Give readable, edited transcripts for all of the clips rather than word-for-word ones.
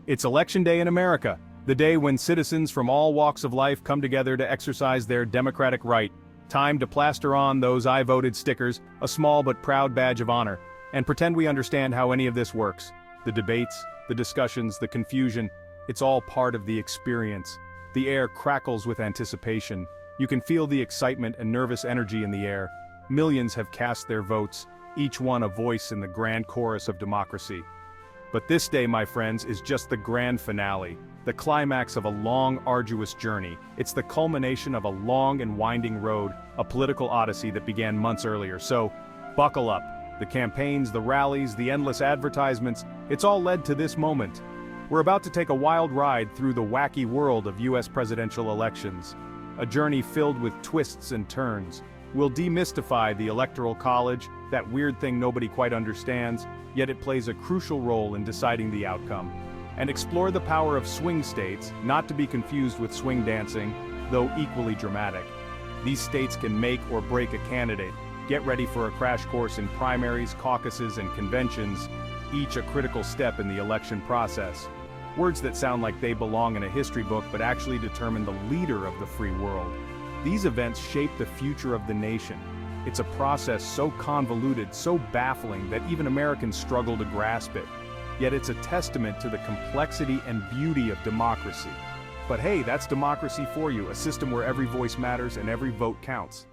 It's Election Day in America, the day when citizens from all walks of life come together to exercise their democratic right. Time to plaster on those I voted stickers, a small but proud badge of honor, and pretend we understand how any of this works. The debates, the discussions, the confusion, it's all part of the experience. The air crackles with anticipation. You can feel the excitement and nervous energy in the air. Millions have cast their votes, each one a voice in the grand chorus of democracy. But this day, my friends, is just the grand finale, the climax of a long, arduous journey. It's the culmination of a long and winding road, a political odyssey that began months earlier. So, buckle up. The campaigns, the rallies, the endless advertisements, it's all led to this moment. We're about to take a wild ride through the wacky world of US presidential elections. A journey filled with twists and turns. We'll demystify the Electoral College, that weird thing nobody quite understands, yet it plays a crucial role in deciding the outcome. And explore the power of swing states, not to be confused with swing dancing, though equally dramatic. These states can make or break a candidate. Get ready for a crash course in primaries, caucuses, and conventions, each a critical step in the election process. Words that sound like they belong in a history book but actually determine the leader of the free world. These events shape the future of the nation. It's a process so convoluted, so baffling that even Americans struggle to grasp it. Yet it's a testament to the complexity and beauty of democracy. But hey, that's democracy for you, a system where every voice matters and every vote counts.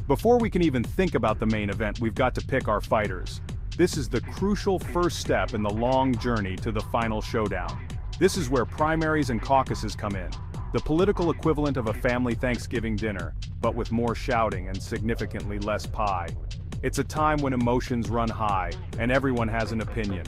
Before we can even think about the main event, we've got to pick our fighters. This is the crucial first step in the long journey to the final showdown. This is where primaries and caucuses come in. The political equivalent of a family Thanksgiving dinner, but with more shouting and significantly less pie. It's a time when emotions run high, and everyone has an opinion.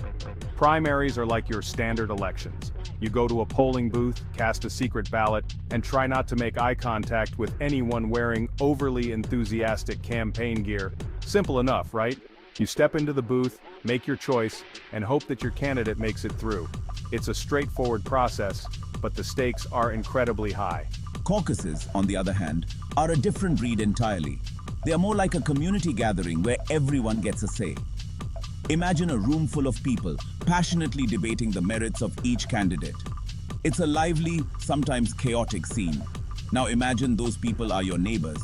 Primaries are like your standard elections. You go to a polling booth, cast a secret ballot, and try not to make eye contact with anyone wearing overly enthusiastic campaign gear. Simple enough, right? You step into the booth, make your choice, and hope that your candidate makes it through. It's a straightforward process, but the stakes are incredibly high. Caucuses, on the other hand, are a different breed entirely. They are more like a community gathering where everyone gets a say. Imagine a room full of people passionately debating the merits of each candidate. It's a lively, sometimes chaotic scene. Now imagine those people are your neighbors.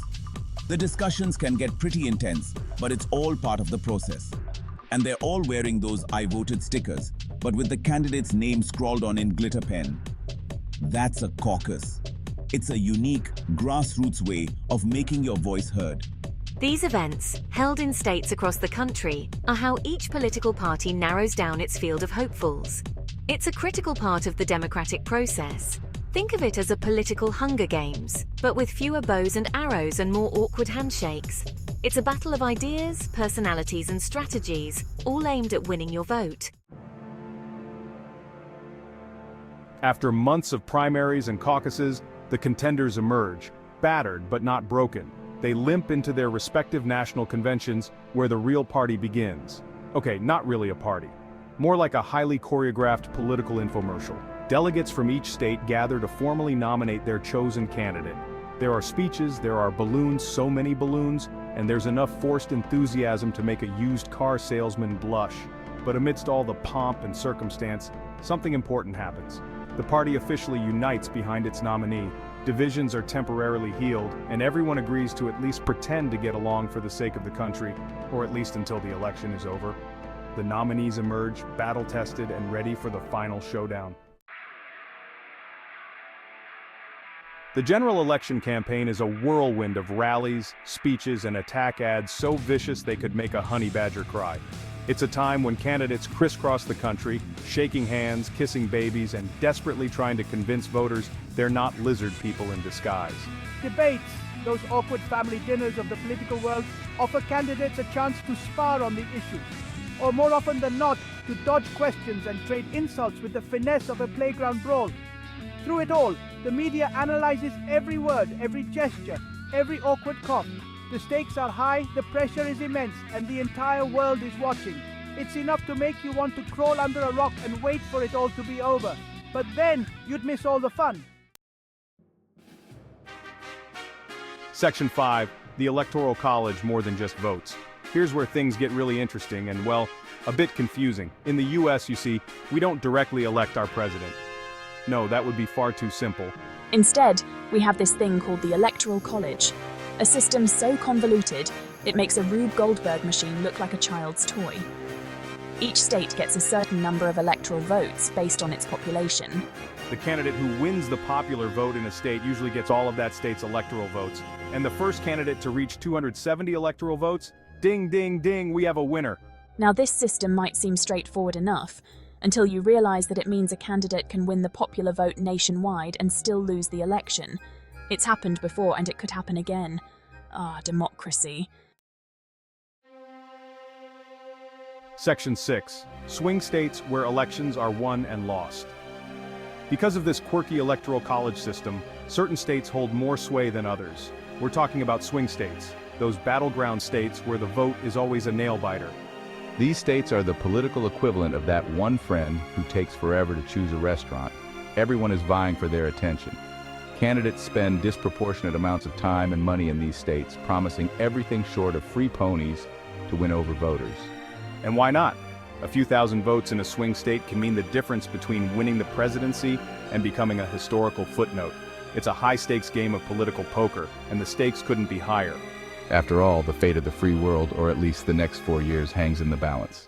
The discussions can get pretty intense, but it's all part of the process. And they're all wearing those I voted stickers, but with the candidate's name scrawled on in glitter pen. That's a caucus. It's a unique, grassroots way of making your voice heard. These events, held in states across the country, are how each political party narrows down its field of hopefuls. It's a critical part of the democratic process. Think of it as a political Hunger Games, but with fewer bows and arrows and more awkward handshakes. It's a battle of ideas, personalities, and strategies, all aimed at winning your vote. After months of primaries and caucuses, the contenders emerge, battered but not broken. They limp into their respective national conventions where the real party begins. Okay, not really a party. More like a highly choreographed political infomercial. Delegates from each state gather to formally nominate their chosen candidate. There are speeches, there are balloons, so many balloons, and there's enough forced enthusiasm to make a used car salesman blush. But amidst all the pomp and circumstance, something important happens. The party officially unites behind its nominee. Divisions are temporarily healed, and everyone agrees to at least pretend to get along for the sake of the country, or at least until the election is over. The nominees emerge, battle-tested and ready for the final showdown. The general election campaign is a whirlwind of rallies, speeches, and attack ads so vicious they could make a honey badger cry. It's a time when candidates crisscross the country, shaking hands, kissing babies, and desperately trying to convince voters they're not lizard people in disguise. Debates, those awkward family dinners of the political world, offer candidates a chance to spar on the issues, or more often than not, to dodge questions and trade insults with the finesse of a playground brawl. Through it all, the media analyzes every word, every gesture, every awkward cough. The stakes are high, the pressure is immense, and the entire world is watching. It's enough to make you want to crawl under a rock and wait for it all to be over. But then, you'd miss all the fun. Section 5, the Electoral College more than just votes. Here's where things get really interesting and, well, a bit confusing. In the US, you see, we don't directly elect our president. No, that would be far too simple. Instead, we have this thing called the Electoral College, a system so convoluted it makes a Rube Goldberg machine look like a child's toy. Each state gets a certain number of electoral votes based on its population. The candidate who wins the popular vote in a state usually gets all of that state's electoral votes. And the first candidate to reach 270 electoral votes, ding, ding, ding, we have a winner. Now, this system might seem straightforward enough, until you realize that it means a candidate can win the popular vote nationwide and still lose the election. It's happened before and it could happen again. Ah, democracy. Section 6. Swing states where elections are won and lost. Because of this quirky electoral college system, certain states hold more sway than others. We're talking about swing states, those battleground states where the vote is always a nail-biter. These states are the political equivalent of that one friend who takes forever to choose a restaurant. Everyone is vying for their attention. Candidates spend disproportionate amounts of time and money in these states, promising everything short of free ponies to win over voters. And why not? A few thousand votes in a swing state can mean the difference between winning the presidency and becoming a historical footnote. It's a high-stakes game of political poker, and the stakes couldn't be higher. After all, the fate of the free world, or at least the next 4 years, hangs in the balance.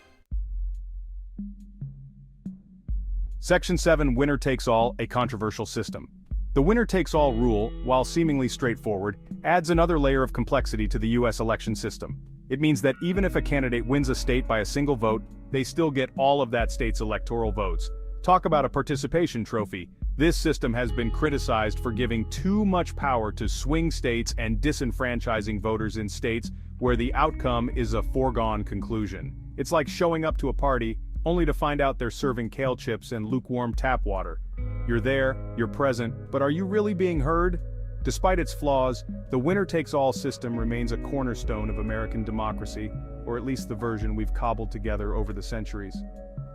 Section 7. Winner takes all, a controversial system. The winner-takes-all rule, while seemingly straightforward, adds another layer of complexity to the US election system. It means that even if a candidate wins a state by a single vote, they still get all of that state's electoral votes. Talk about a participation trophy. This system has been criticized for giving too much power to swing states and disenfranchising voters in states where the outcome is a foregone conclusion. It's like showing up to a party only to find out they're serving kale chips and lukewarm tap water. You're there, you're present, but are you really being heard? Despite its flaws, the winner-takes-all system remains a cornerstone of American democracy, or at least the version we've cobbled together over the centuries.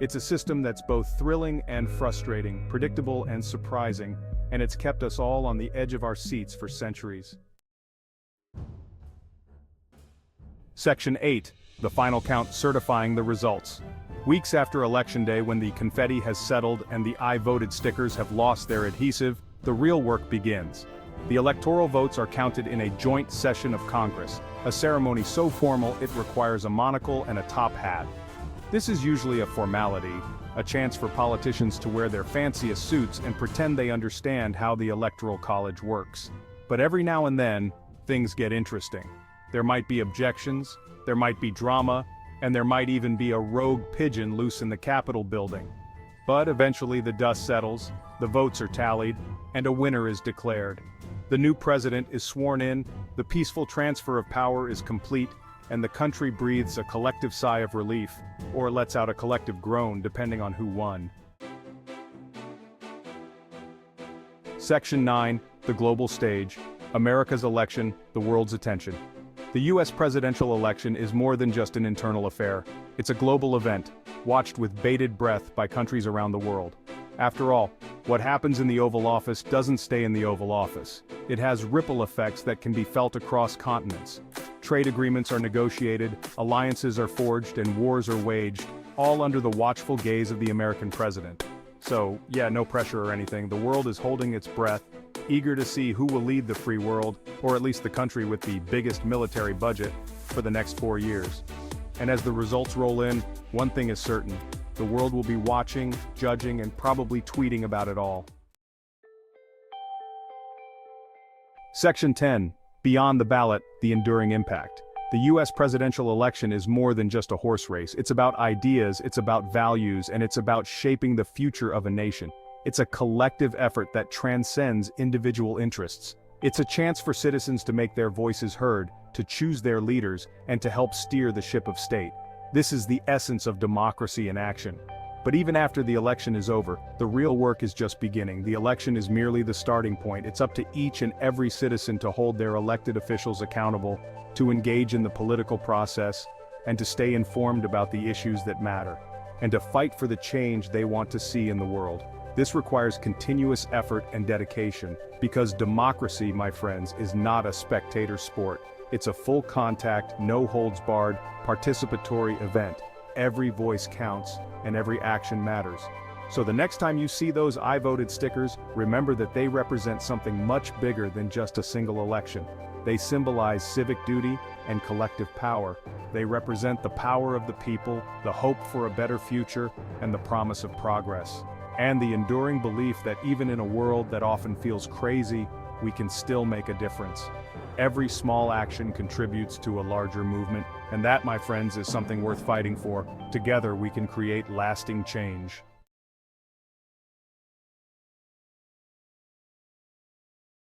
It's a system that's both thrilling and frustrating, predictable and surprising, and it's kept us all on the edge of our seats for centuries. Section 8. The final count, certifying the results. Weeks after Election Day, when the confetti has settled and the I voted stickers have lost their adhesive, the real work begins. The electoral votes are counted in a joint session of Congress, a ceremony so formal it requires a monocle and a top hat. This is usually a formality, a chance for politicians to wear their fanciest suits and pretend they understand how the Electoral College works. But every now and then, things get interesting. There might be objections, there might be drama, and there might even be a rogue pigeon loose in the Capitol building. But eventually the dust settles, the votes are tallied, and a winner is declared. The new president is sworn in, the peaceful transfer of power is complete, and the country breathes a collective sigh of relief, or lets out a collective groan depending on who won. Section 9. The global stage. America's election, the world's attention. The US presidential election is more than just an internal affair. It's a global event, watched with bated breath by countries around the world. After all, what happens in the Oval Office doesn't stay in the Oval Office. It has ripple effects that can be felt across continents. Trade agreements are negotiated, alliances are forged, and wars are waged, all under the watchful gaze of the American president. So, yeah, no pressure or anything. The world is holding its breath, eager to see who will lead the free world, or at least the country with the biggest military budget, for the next 4 years. And as the results roll in, one thing is certain. The world will be watching, judging, and probably tweeting about it all. Section 10. Beyond the ballot, the enduring impact. The US presidential election is more than just a horse race. It's about ideas, it's about values, and it's about shaping the future of a nation. It's a collective effort that transcends individual interests. It's a chance for citizens to make their voices heard, to choose their leaders, and to help steer the ship of state. This is the essence of democracy in action. But even after the election is over, the real work is just beginning. The election is merely the starting point. It's up to each and every citizen to hold their elected officials accountable, to engage in the political process, and to stay informed about the issues that matter, and to fight for the change they want to see in the world. This requires continuous effort and dedication, because democracy, my friends, is not a spectator sport. It's a full contact, no holds barred, participatory event. Every voice counts, and every action matters. So the next time you see those I voted stickers, remember that they represent something much bigger than just a single election. They symbolize civic duty and collective power. They represent the power of the people, the hope for a better future, and the promise of progress. And the enduring belief that even in a world that often feels crazy, we can still make a difference. Every small action contributes to a larger movement, and that, my friends, is something worth fighting for. Together we can create lasting change.